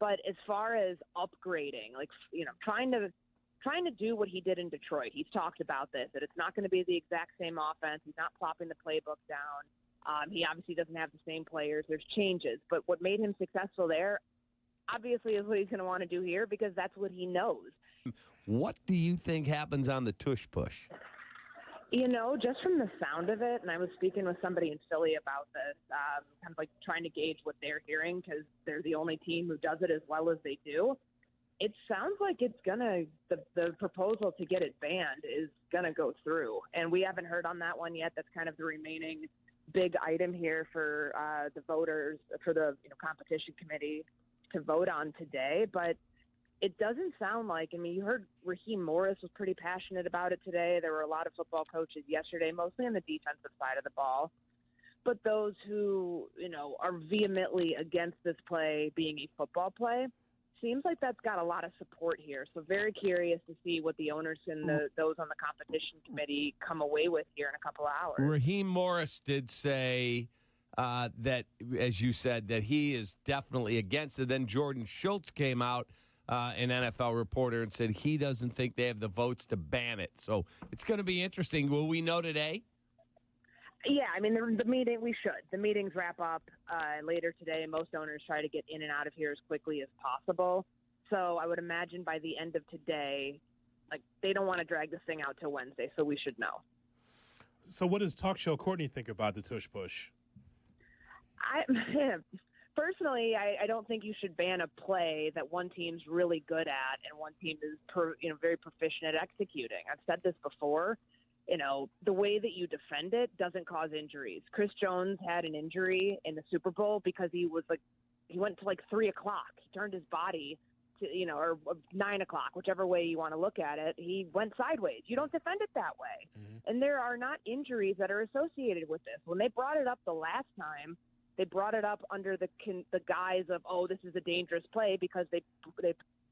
But as far as upgrading, like, trying to do what he did in Detroit, he's talked about this, that it's not going to be the exact same offense. He's not plopping the playbook down. He obviously doesn't have the same players. There's changes. But what made him successful there, obviously, is what he's going to want to do here because that's what he knows. What do you think happens on the tush push? Just from the sound of it, and I was speaking with somebody in Philly about this, kind of like trying to gauge what they're hearing because they're the only team who does it as well as they do. It sounds like it's the proposal to get it banned is gonna go through, and we haven't heard on that one yet. That's kind of the remaining big item here for the voters, for the competition committee to vote on today, but it doesn't sound like, you heard Raheem Morris was pretty passionate about it today. There were a lot of football coaches yesterday, mostly on the defensive side of the ball. But those who, are vehemently against this play being a football play, seems like that's got a lot of support here. So very curious to see what the owners and those on the competition committee come away with here in a couple of hours. Raheem Morris did say that, as you said, that he is definitely against it. Then Jordan Schultz came out, an NFL reporter, and said he doesn't think they have the votes to ban it. So it's going to be interesting. Will we know today? Yeah, the meeting, we should. The meetings wrap up later today, and most owners try to get in and out of here as quickly as possible. So I would imagine by the end of today, they don't want to drag this thing out till Wednesday, so we should know. So what does Talk Show Courtney think about the tush push? Personally, I don't think you should ban a play that one team's really good at and one team is very proficient at executing. I've said this before. The way that you defend it doesn't cause injuries. Chris Jones had an injury in the Super Bowl because he went to 3 o'clock. He turned his body to, or 9 o'clock, whichever way you want to look at it. He went sideways. You don't defend it that way. Mm-hmm. And there are not injuries that are associated with this. When they brought it up the last time, they brought it up under the guise of, this is a dangerous play because they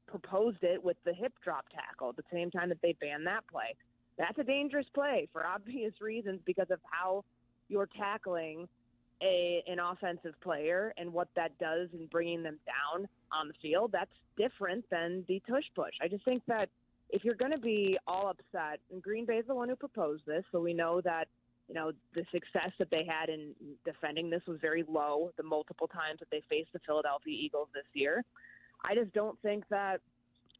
proposed it with the hip drop tackle at the same time that they banned that play. That's a dangerous play for obvious reasons because of how you're tackling an offensive player and what that does in bringing them down on the field. That's different than the tush push. I just think that if you're going to be all upset, and Green Bay is the one who proposed this, so we know that the success that they had in defending this was very low the multiple times that they faced the Philadelphia Eagles this year. I just don't think that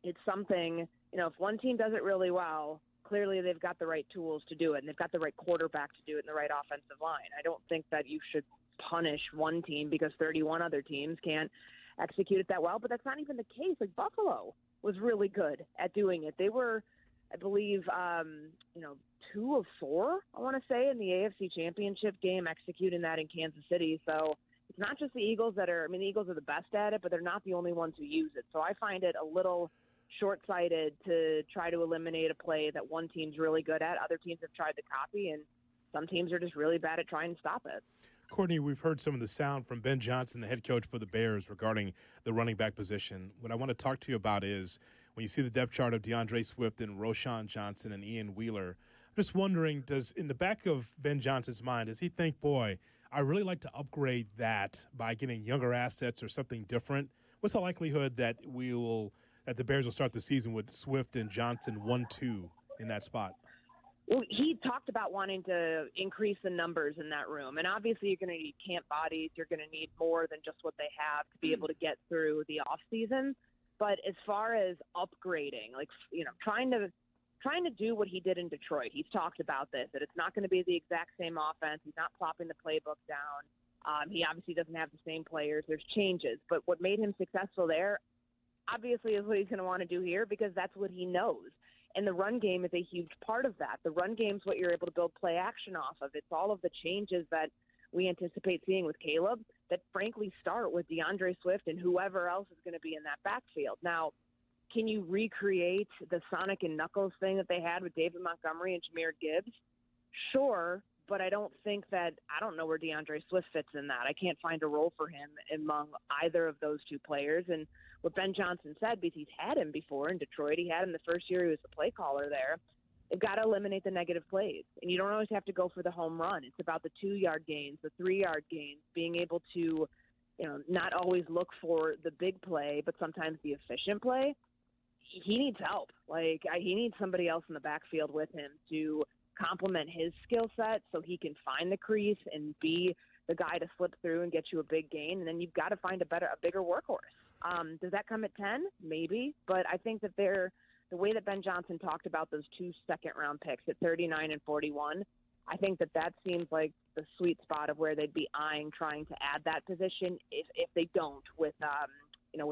it's something, if one team does it really well, clearly they've got the right tools to do it, and they've got the right quarterback to do it and the right offensive line. I don't think that you should punish one team because 31 other teams can't execute it that well, but that's not even the case. Buffalo was really good at doing it. They were, I believe, 2 of 4, I want to say, in the AFC Championship game, executing that in Kansas City. So it's not just the Eagles the Eagles are the best at it, but they're not the only ones who use it. So I find it a little short-sighted to try to eliminate a play that one team's really good at. Other teams have tried to copy, and some teams are just really bad at trying to stop it. Courtney, we've heard some of the sound from Ben Johnson, the head coach for the Bears, regarding the running back position. What I want to talk to you about is when you see the depth chart of DeAndre Swift and Roschon Johnson and Ian Wheeler, I'm just wondering, in the back of Ben Johnson's mind, does he think, boy, I really like to upgrade that by getting younger assets or something different? What's the likelihood that the Bears will start the season with Swift and Johnson 1-2 in that spot? Well, he talked about wanting to increase the numbers in that room. And obviously you're going to need camp bodies. You're going to need more than just what they have to be able to get through the off season. But as far as upgrading, trying to do what he did in Detroit, he's talked about this, that it's not going to be the exact same offense. He's not plopping the playbook down. He obviously doesn't have the same players. There's changes. But what made him successful there, obviously, is what he's going to want to do here because that's what he knows. And the run game is a huge part of that. The run game is what you're able to build play action off of. It's all of the changes that we anticipate seeing with Caleb that frankly start with DeAndre Swift and whoever else is going to be in that backfield. Now, can you recreate the Sonic and Knuckles thing that they had with David Montgomery and Jahmyr Gibbs? Sure, but I don't know where DeAndre Swift fits in that. I can't find a role for him among either of those two players. And what Ben Johnson said, because he's had him before in Detroit, he had him the first year he was the play caller there, they've got to eliminate the negative plays. And you don't always have to go for the home run. It's about the 2-yard gains, the 3-yard gains, being able to not always look for the big play, but sometimes the efficient play. He needs help. He needs somebody else in the backfield with him to complement his skill set so he can find the crease and be the guy to slip through and get you a big gain. And then you've got to find a bigger workhorse. Does that come at 10? Maybe. But I think that the way that Ben Johnson talked about those 2 second-round picks at 39 and 41, I think that seems like the sweet spot of where they'd be eyeing trying to add that position if they don't with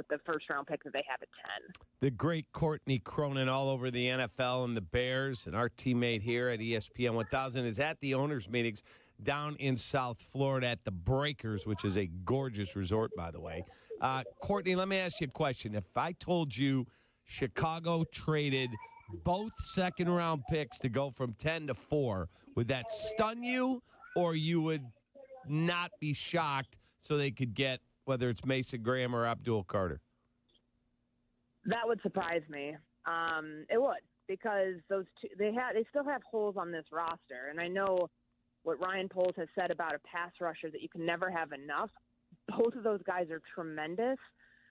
the first-round pick that they have at 10. The great Courtney Cronin all over the NFL and the Bears, and our teammate here at ESPN 1000 is at the owners' meetings down in South Florida at the Breakers, which is a gorgeous resort, by the way. Courtney, let me ask you a question. If I told you Chicago traded both second-round picks to go from 10 to 4, would that stun you, or you would not be shocked so they could get whether it's Mason Graham or Abdul Carter? That would surprise me. It would, because those two they still have holes on this roster, and I know what Ryan Poles has said about a pass rusher that you can never have enough. Both of those guys are tremendous,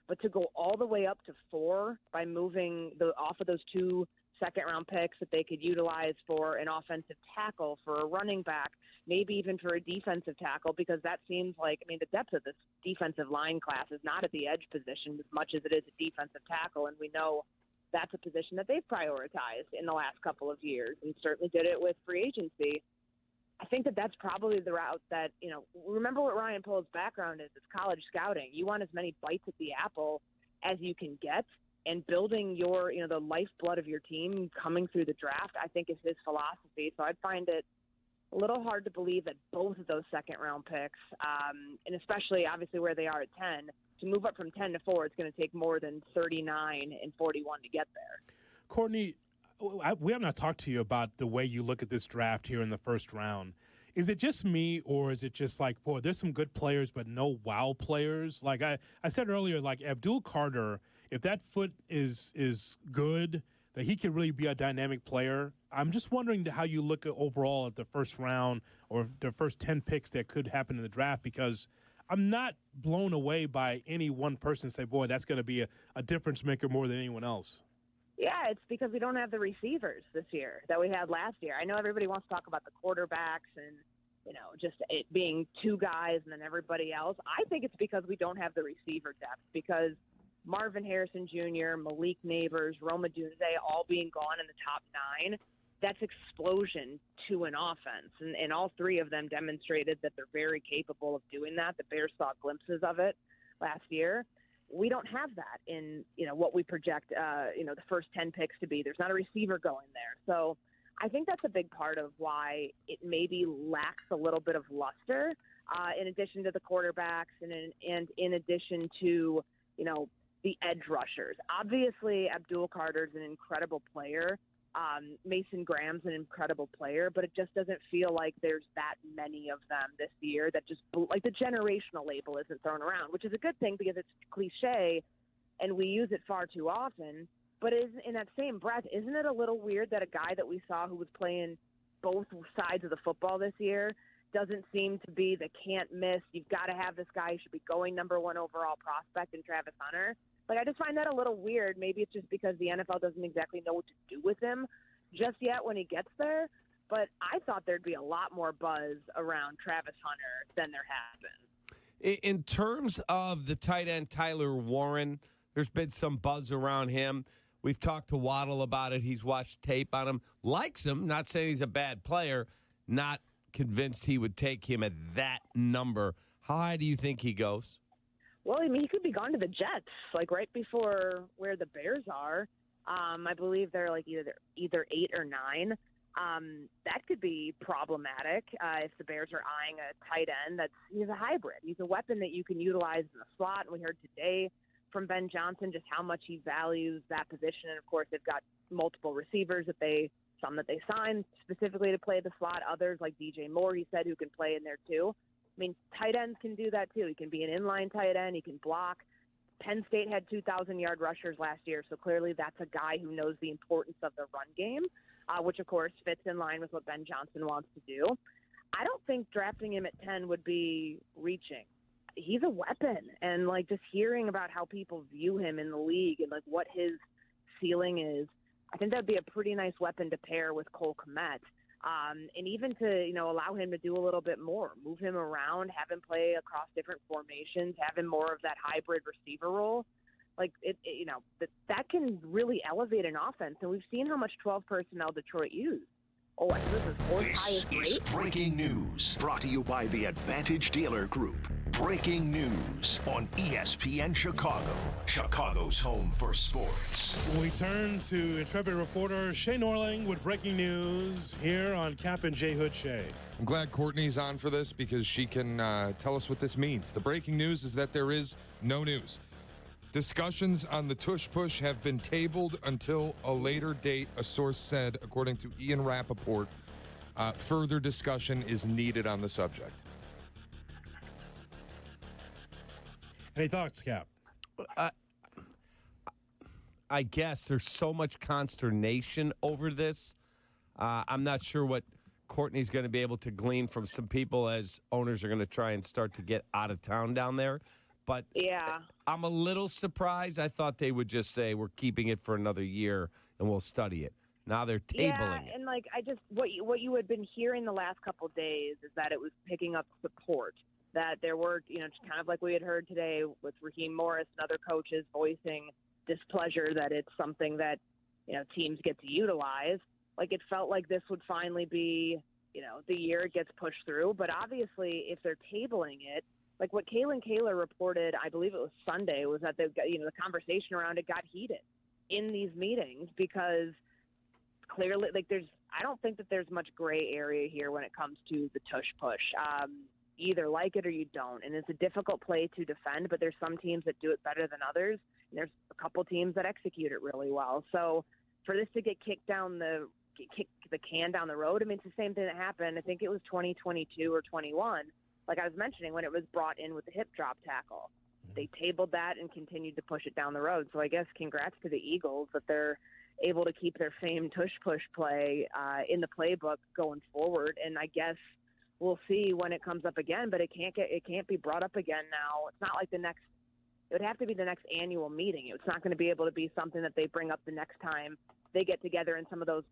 but to go all the way up to 4 by moving off of those 2 second-round picks that they could utilize for an offensive tackle, for a running back, maybe even for a defensive tackle, because that seems like, the depth of this defensive line class is not at the edge position as much as it is a defensive tackle, and we know that's a position that they've prioritized in the last couple of years and certainly did it with free agency. I think that that's probably the route that, remember what Ryan Poles' background is. It's college scouting. You want as many bites at the apple as you can get, and building your, the lifeblood of your team coming through the draft, I think is his philosophy. So I'd find it a little hard to believe that both of those second-round picks, and especially obviously where they are at 10, to move up from 10 to 4, it's going to take more than 39 and 41 to get there. Courtney, we have not talked to you about the way you look at this draft here in the first round. Is it just me, or is it just like, boy, there's some good players but no wow players? Like I said earlier, like Abdul Carter, if that foot is good, that he could really be a dynamic player. I'm just wondering how you look at overall at the first round or the first 10 picks that could happen in the draft, because I'm not blown away by any one person say, boy, that's going to be a difference maker more than anyone else. Yeah, it's because we don't have the receivers this year that we had last year. I know everybody wants to talk about the quarterbacks and, just it being 2 guys and then everybody else. I think it's because we don't have the receiver depth, because Marvin Harrison Jr., Malik Neighbors, Rome Odunze all being gone in the top 9, that's explosion to an offense. And all 3 of them demonstrated that they're very capable of doing that. The Bears saw glimpses of it last year. We don't have that in, what we project, the first 10 picks to be. There's not a receiver going there. So I think that's a big part of why it maybe lacks a little bit of luster, in addition to the quarterbacks and in addition to, the edge rushers. Obviously, Abdul Carter's an incredible player. Mason Graham's an incredible player, but it just doesn't feel like there's that many of them this year that just, like, the generational label isn't thrown around, which is a good thing because it's cliche and we use it far too often. But in that same breath, isn't it a little weird that a guy that we saw who was playing both sides of the football this year doesn't seem to be the can't miss, you've got to have this guy who should be going number 1 overall prospect in Travis Hunter? Like, I just find that a little weird. Maybe it's just because the NFL doesn't exactly know what to do with him just yet when he gets there. But I thought there'd be a lot more buzz around Travis Hunter than there has been. In terms of the tight end Tyler Warren, there's been some buzz around him. We've talked to Waddle about it. He's watched tape on him, likes him, not saying he's a bad player, not convinced he would take him at that number. How high do you think he goes? Well, he could be gone to the Jets, like right before where the Bears are. I believe they're like either 8 or 9. That could be problematic if the Bears are eyeing a tight end he's a hybrid. He's a weapon that you can utilize in the slot. And we heard today from Ben Johnson just how much he values that position. And, of course, they've got multiple receivers some that they signed specifically to play the slot, others like DJ Moore, he said, who can play in there too. Tight ends can do that too. He can be an inline tight end. He can block. Penn State had 2,000-yard rushers last year, so clearly that's a guy who knows the importance of the run game, which, of course, fits in line with what Ben Johnson wants to do. I don't think drafting him at 10 would be reaching. he's a weapon. And, like, just hearing about how people view him in the league and, like, what his ceiling is, I think that would be a pretty nice weapon to pair with Cole Kmet. And even to, allow him to do a little bit more, move him around, have him play across different formations, have him more of that hybrid receiver role. Like, that can really elevate an offense. And we've seen how much 12 personnel Detroit used. Oh, this is fourth highest rate. This is Breaking News, brought to you by the Advantage Dealer Group. Breaking news on ESPN Chicago, Chicago's home for sports. We turn to intrepid reporter Shay Norling with breaking news here on Kap and J. Hood. Shay. I'm glad Courtney's on for this because she can tell us what this means. The breaking news is that there is no news. Discussions on the tush push have been tabled until a later date, a source said, according to Ian Rappaport. Further discussion is needed on the subject. Any thoughts, Cap? I guess there's so much consternation over this. I'm not sure what Courtney's going to be able to glean from some people as owners are going to try and start to get out of town down there. But yeah, I'm a little surprised. I thought they would just say we're keeping it for another year and we'll study it. Now they're tabling it. And like what you had been hearing the last couple of days is that it was picking up support. That there were, kind of like we had heard today with Raheem Morris and other coaches voicing displeasure that it's something that, teams get to utilize. Like, it felt like this would finally be, the year it gets pushed through. But obviously, if they're tabling it, like what Kalen Kaler reported, I believe it was Sunday, was that the conversation around it got heated in these meetings because clearly, like, I don't think that there's much gray area here when it comes to the tush push. Either like it or you don't. And it's a difficult play to defend, but there's some teams that do it better than others. And there's a couple teams that execute it really well. So for this to get kick the can down the road, I mean, it's the same thing that happened. I think it was 2022 or 21. Like I was mentioning, when it was brought in with the hip drop tackle, they tabled that and continued to push it down the road. So I guess congrats to the Eagles that they're able to keep their famed tush push play in the playbook going forward. And I guess we'll see when it comes up again, but it can't be brought up again now. It's not like it would have to be the next annual meeting. It's not going to be able to be something that they bring up the next time they get together in some of those,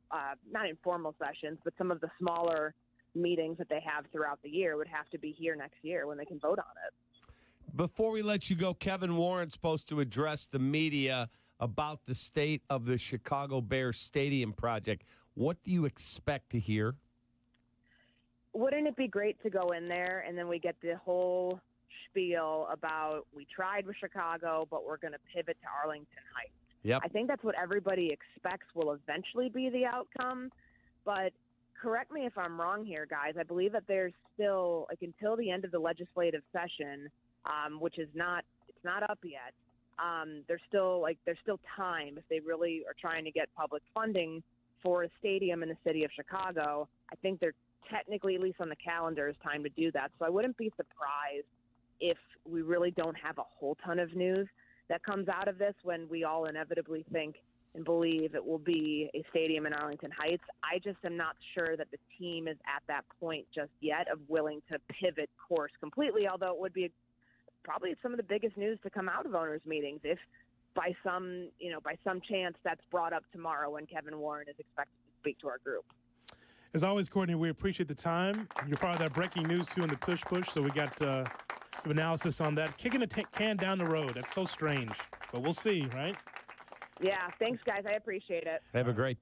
not informal sessions, but some of the smaller meetings that they have throughout the year would have to be here next year when they can vote on it. Before we let you go, Kevin Warren's supposed to address the media about the state of the Chicago Bears Stadium project. What do you expect to hear? Wouldn't it be great to go in there and then we get the whole spiel about we tried with Chicago, but we're going to pivot to Arlington Heights? Yep. I think that's what everybody expects will eventually be the outcome. But correct me if I'm wrong here, guys. I believe that there's still, like, until the end of the legislative session, which is not up yet. There's still time if they really are trying to get public funding for a stadium in the city of Chicago. I think they're technically, at least on the calendar, is time to do that. So I wouldn't be surprised if we really don't have a whole ton of news that comes out of this when we all inevitably think and believe it will be a stadium in Arlington Heights. I just am not sure that the team is at that point just yet of willing to pivot course completely, although it would be probably some of the biggest news to come out of owners' meetings if by some chance that's brought up tomorrow when Kevin Warren is expected to speak to our group. As always, Courtney, we appreciate the time. You're part of that breaking news, too, in the tush push, so we got some analysis on that. Kicking a can down the road, that's so strange, but we'll see, right? Yeah, thanks, guys. I appreciate it. Have a great day.